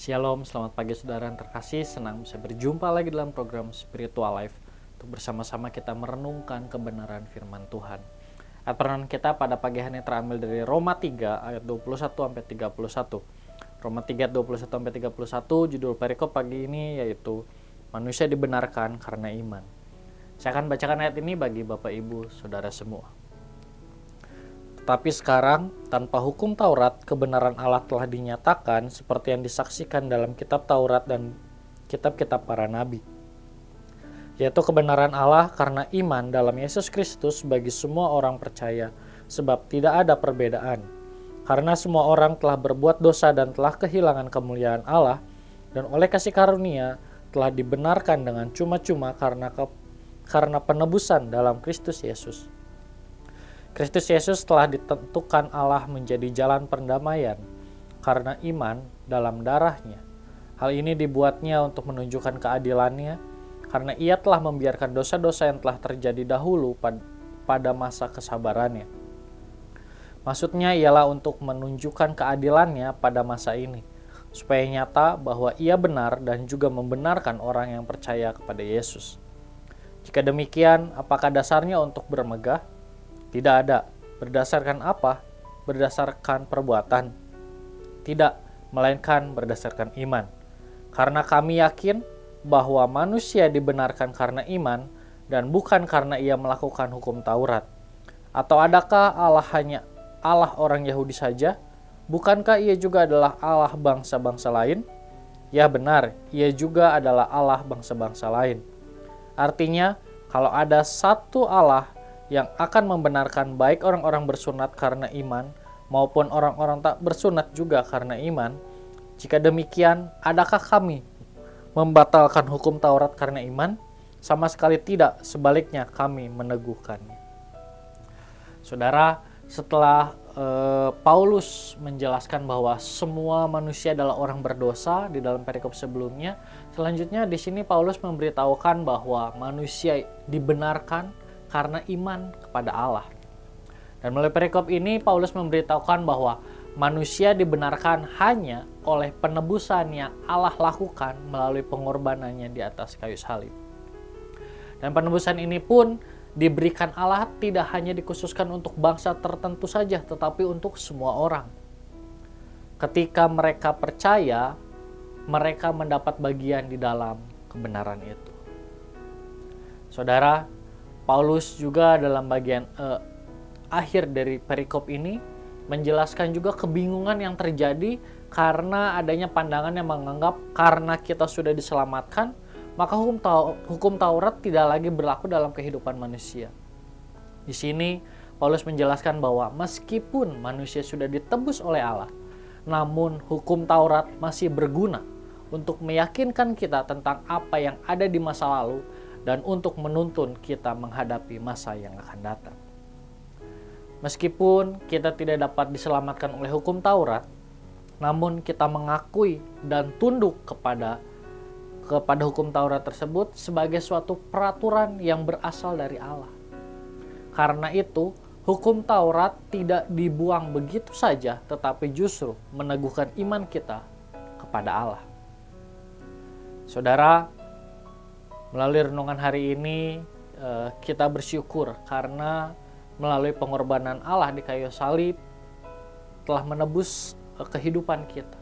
Shalom, selamat pagi saudara yang terkasih. Senang bisa berjumpa lagi dalam program Spiritual Life untuk bersama-sama kita merenungkan kebenaran firman Tuhan. Ayat perenungan kita pada pagi hari ini terambil dari Roma 3 ayat 21 sampai 31. Roma 3 ayat 21 sampai 31, judul perikop pagi ini yaitu manusia dibenarkan karena iman. Saya akan bacakan ayat ini bagi Bapak Ibu Saudara semua. Tapi sekarang, tanpa hukum Taurat, kebenaran Allah telah dinyatakan seperti yang disaksikan dalam kitab Taurat dan kitab-kitab para nabi. Yaitu kebenaran Allah karena iman dalam Yesus Kristus bagi semua orang percaya, sebab tidak ada perbedaan. Karena semua orang telah berbuat dosa dan telah kehilangan kemuliaan Allah, dan oleh kasih karunia telah dibenarkan dengan cuma-cuma karena penebusan dalam Kristus Yesus. Kristus Yesus telah ditentukan Allah menjadi jalan perdamaian karena iman dalam darahnya. Hal ini dibuatnya untuk menunjukkan keadilannya karena ia telah membiarkan dosa-dosa yang telah terjadi dahulu pada masa kesabarannya. Maksudnya ialah untuk menunjukkan keadilannya pada masa ini, supaya nyata bahwa ia benar dan juga membenarkan orang yang percaya kepada Yesus. Jika demikian, apakah dasarnya untuk bermegah? Tidak ada. Berdasarkan apa? Berdasarkan perbuatan? Tidak, melainkan berdasarkan iman. Karena kami yakin bahwa manusia dibenarkan karena iman dan bukan karena ia melakukan hukum Taurat. Atau adakah Allah hanya Allah orang Yahudi saja? Bukankah ia juga adalah Allah bangsa-bangsa lain? Ya benar, ia juga adalah Allah bangsa-bangsa lain. Artinya, kalau ada satu Allah yang akan membenarkan baik orang-orang bersunat karena iman maupun orang-orang tak bersunat juga karena iman. Jika demikian, adakah kami membatalkan hukum Taurat karena iman? Sama sekali tidak, sebaliknya kami meneguhkannya. Saudara, setelah Paulus menjelaskan bahwa semua manusia adalah orang berdosa di dalam perikop sebelumnya, selanjutnya di sini Paulus memberitahukan bahwa manusia dibenarkan karena iman kepada Allah. Dan melalui perikop ini Paulus memberitahukan bahwa manusia dibenarkan hanya oleh penebusan yang Allah lakukan melalui pengorbanannya di atas kayu salib. Dan penebusan ini pun diberikan Allah tidak hanya dikhususkan untuk bangsa tertentu saja, tetapi untuk semua orang. Ketika mereka percaya, mereka mendapat bagian di dalam kebenaran itu. Saudara, Paulus juga dalam bagian akhir dari perikop ini menjelaskan juga kebingungan yang terjadi karena adanya pandangan yang menganggap karena kita sudah diselamatkan, maka hukum Taurat tidak lagi berlaku dalam kehidupan manusia. Di sini Paulus menjelaskan bahwa meskipun manusia sudah ditebus oleh Allah, namun hukum Taurat masih berguna untuk meyakinkan kita tentang apa yang ada di masa lalu dan untuk menuntun kita menghadapi masa yang akan datang. Meskipun kita tidak dapat diselamatkan oleh hukum Taurat, namun kita mengakui dan tunduk kepada hukum Taurat tersebut sebagai suatu peraturan yang berasal dari Allah. Karena itu, hukum Taurat tidak dibuang begitu saja, tetapi justru meneguhkan iman kita kepada Allah. Saudara, melalui renungan hari ini kita bersyukur karena melalui pengorbanan Allah di kayu salib telah menebus kehidupan kita.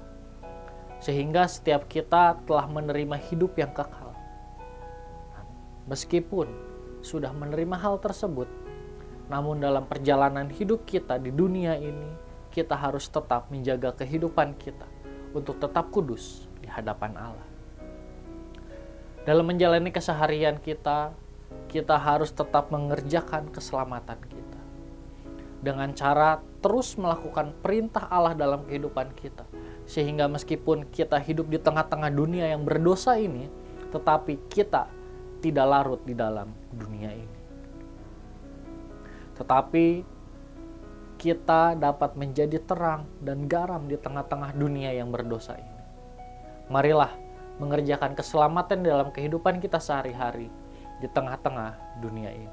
Sehingga setiap kita telah menerima hidup yang kekal. Meskipun sudah menerima hal tersebut, namun dalam perjalanan hidup kita di dunia ini, kita harus tetap menjaga kehidupan kita untuk tetap kudus di hadapan Allah. Dalam menjalani keseharian kita harus tetap mengerjakan keselamatan kita. Dengan cara terus melakukan perintah Allah dalam kehidupan kita. Sehingga meskipun kita hidup di tengah-tengah dunia yang berdosa ini, tetapi kita tidak larut di dalam dunia ini. Tetapi kita dapat menjadi terang dan garam di tengah-tengah dunia yang berdosa ini. Marilah mengerjakan keselamatan dalam kehidupan kita sehari-hari di tengah-tengah dunia ini.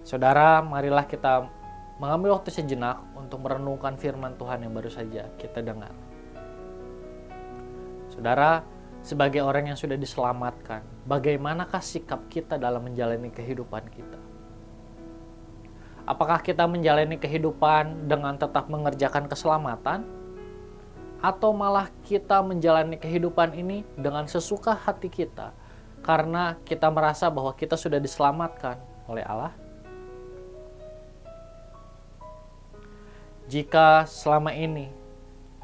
Saudara, marilah kita mengambil waktu sejenak untuk merenungkan firman Tuhan yang baru saja kita dengar. Saudara, sebagai orang yang sudah diselamatkan, bagaimanakah sikap kita dalam menjalani kehidupan kita? Apakah kita menjalani kehidupan dengan tetap mengerjakan keselamatan? Atau malah kita menjalani kehidupan ini dengan sesuka hati kita karena kita merasa bahwa kita sudah diselamatkan oleh Allah? Jika selama ini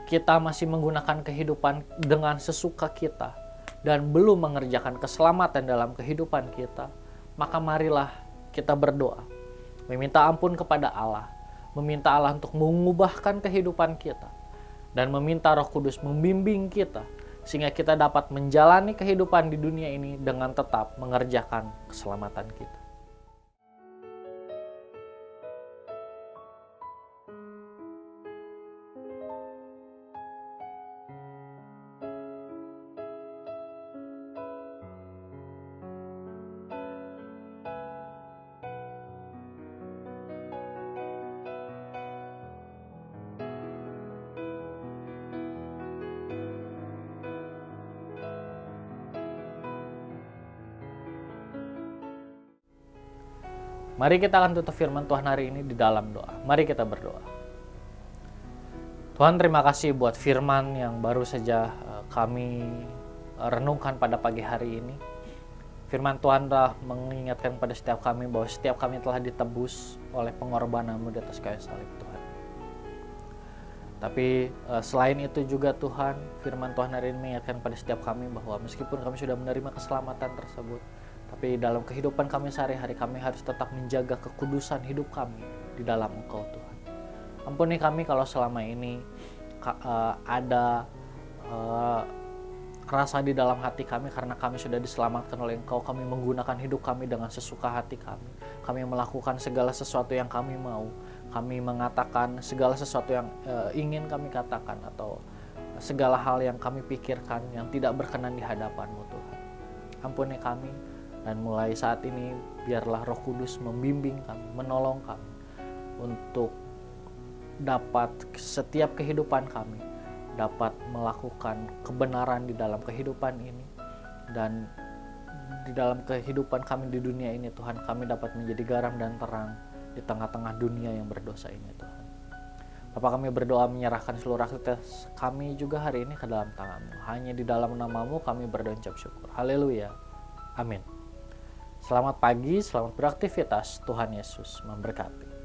kita masih menggunakan kehidupan dengan sesuka kita dan belum mengerjakan keselamatan dalam kehidupan kita, maka marilah kita berdoa, meminta ampun kepada Allah, meminta Allah untuk mengubahkan kehidupan kita, dan meminta Roh Kudus membimbing kita sehingga kita dapat menjalani kehidupan di dunia ini dengan tetap mengerjakan keselamatan kita. Mari kita akan tutup firman Tuhan hari ini di dalam doa. Mari kita berdoa. Tuhan, terima kasih buat firman yang baru saja kami renungkan pada pagi hari ini. Firman Tuhan telah mengingatkan pada setiap kami bahwa setiap kami telah ditebus oleh pengorbanan-Mu di atas kayu salib, Tuhan. Tapi selain itu juga Tuhan, firman Tuhan hari ini mengingatkan pada setiap kami bahwa meskipun kami sudah menerima keselamatan tersebut, tapi dalam kehidupan kami sehari-hari kami harus tetap menjaga kekudusan hidup kami di dalam Engkau, Tuhan. Ampuni kami kalau selama ini ada rasa di dalam hati kami karena kami sudah diselamatkan oleh Engkau. Kami menggunakan hidup kami dengan sesuka hati kami. Kami melakukan segala sesuatu yang kami mau. Kami mengatakan segala sesuatu yang ingin kami katakan atau segala hal yang kami pikirkan yang tidak berkenan di hadapan-Mu, Tuhan. Ampuni kami. Dan mulai saat ini biarlah Roh Kudus membimbing kami, menolong kami untuk dapat setiap kehidupan kami dapat melakukan kebenaran di dalam kehidupan ini, dan di dalam kehidupan kami di dunia ini Tuhan, kami dapat menjadi garam dan terang di tengah-tengah dunia yang berdosa ini, Tuhan. Bapa, kami berdoa menyerahkan seluruh aktivitas kami juga hari ini ke dalam tangan-Mu. Hanya di dalam nama-Mu kami berdoa ucap syukur. Haleluya. Amin. Selamat pagi, selamat beraktivitas. Tuhan Yesus memberkati.